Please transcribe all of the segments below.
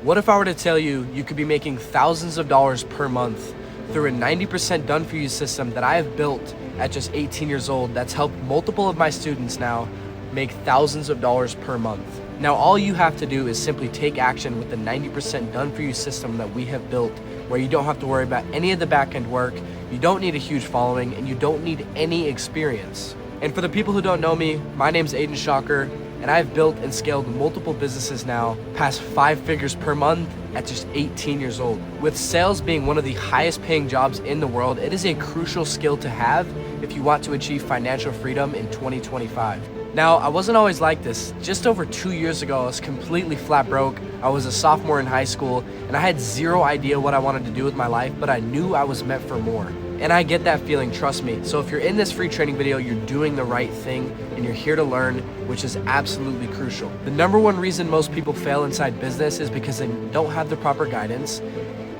What if I were to tell you you could be making thousands of dollars per month through a 90% done for you system that I have built at just 18 years old that's helped multiple of my students now make thousands of dollars per month? Now, all you have to do is simply take action with the 90% done for you system that we have built, where you don't have to worry about any of the back end work, you don't need a huge following, and you don't need any experience. And for the people who don't know me, my name's Aiden Shocker, and I've built and scaled multiple businesses now past 5 figures per month at just 18 years old. With sales being one of the highest paying jobs in the world, it is a crucial skill to have if you want to achieve financial freedom in 2025. Now, I wasn't always like this. Just over 2 years ago, I was completely flat broke. I was a sophomore in high school, and I had zero idea what I wanted to do with my life, but I knew I was meant for more. And I get that feeling, trust me. So if you're in this free training video, you're doing the right thing, and you're here to learn, which is absolutely crucial. The number one reason most people fail inside business is because they don't have the proper guidance,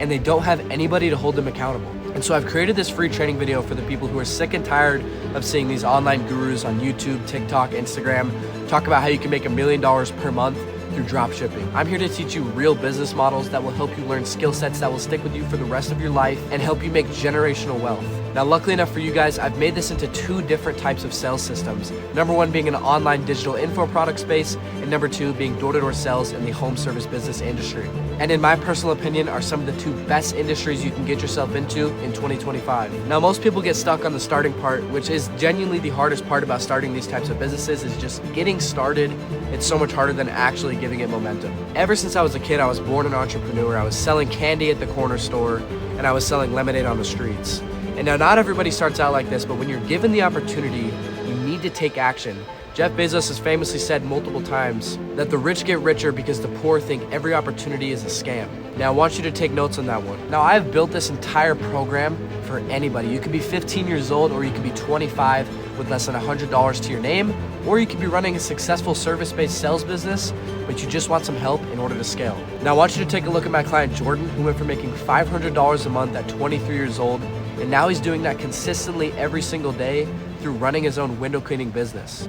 and they don't have anybody to hold them accountable. And so I've created this free training video for the people who are sick and tired of seeing these online gurus on YouTube, TikTok, Instagram talk about how you can make $1 million per month through drop shipping. I'm here to teach you real business models that will help you learn skill sets that will stick with you for the rest of your life and help you make generational wealth. Now, luckily enough for you guys, I've made this into 2 different types of sales systems. Number 1 being an online digital info product space, and number 2 being door-to-door sales in the home service business industry. And in my personal opinion, are some of the 2 best industries you can get yourself into in 2025. Now, most people get stuck on the starting part, which is genuinely the hardest part about starting these types of businesses, is just getting started. It's so much harder than actually giving it momentum. Ever since I was a kid, I was born an entrepreneur. I was selling candy at the corner store, and I was selling lemonade on the streets. And now, not everybody starts out like this, but when you're given the opportunity, you need to take action. Jeff Bezos has famously said multiple times that the rich get richer because the poor think every opportunity is a scam. Now, I want you to take notes on that one. Now, I've built this entire program for anybody. You could be 15 years old, or you could be 25 with less than $100 to your name, or you could be running a successful service-based sales business, but you just want some help in order to scale. Now, I want you to take a look at my client, Jordan, who went from making $500 a month at 23 years old, and now he's doing that consistently every single day through running his own window cleaning business.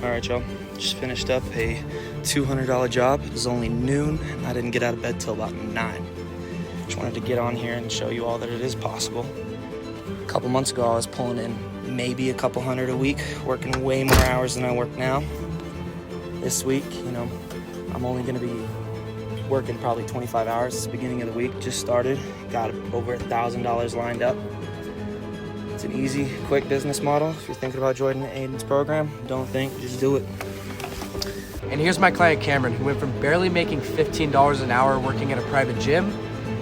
All right, y'all, just finished up a $200 job. It was only noon, and I didn't get out of bed till about 9. Just wanted to get on here and show you all that it is possible. A couple months ago, I was pulling in maybe a couple hundred a week, working way more hours than I work now. This week, I'm only gonna be working probably 25 hours. It's the beginning of the week, just started, got over $1,000 lined up. It's an easy, quick business model. If you're thinking about joining Aiden's program, don't think, just do it. And here's my client, Cameron, who went from barely making $15 an hour working at a private gym,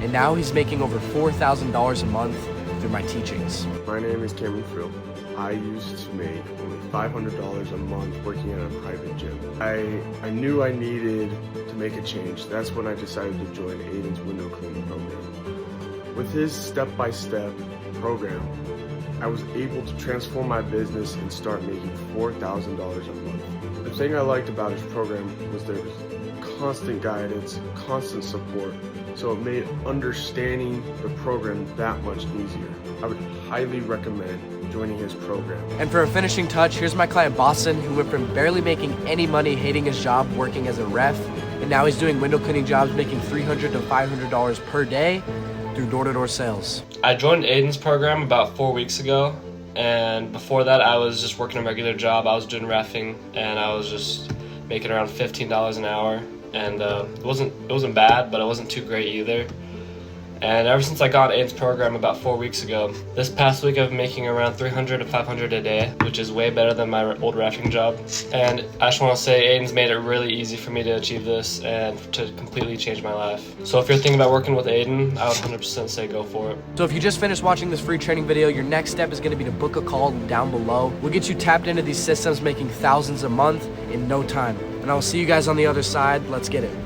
and now he's making over $4,000 a month through my teachings. My name is Cameron Frill. I used to make only $500 a month working at a private gym. I knew I needed to make a change. That's when I decided to join Aiden's window cleaning program. With his step-by-step program, I was able to transform my business and start making $4,000 a month. The thing I liked about his program was there was constant guidance, constant support, so it made understanding the program that much easier. I would highly recommend joining his program. And for a finishing touch, here's my client, Boston, who went from barely making any money hating his job working as a ref, and now he's doing window cleaning jobs making $300 to $500 per day through door-to-door sales. I joined Aiden's program about 4 weeks ago, and before that I was just working a regular job. I was doing reffing, and I was just making around $15 an hour, and it wasn't bad, but it wasn't too great either. And ever since I got Aiden's program about 4 weeks ago, this past week I've been making around $300 to $500 a day, which is way better than my old reffing job. And I just want to say Aiden's made it really easy for me to achieve this and to completely change my life. So if you're thinking about working with Aiden, I would 100% say go for it. So if you just finished watching this free training video, your next step is going to be to book a call down below. We'll get you tapped into these systems making thousands a month in no time. And I will see you guys on the other side. Let's get it.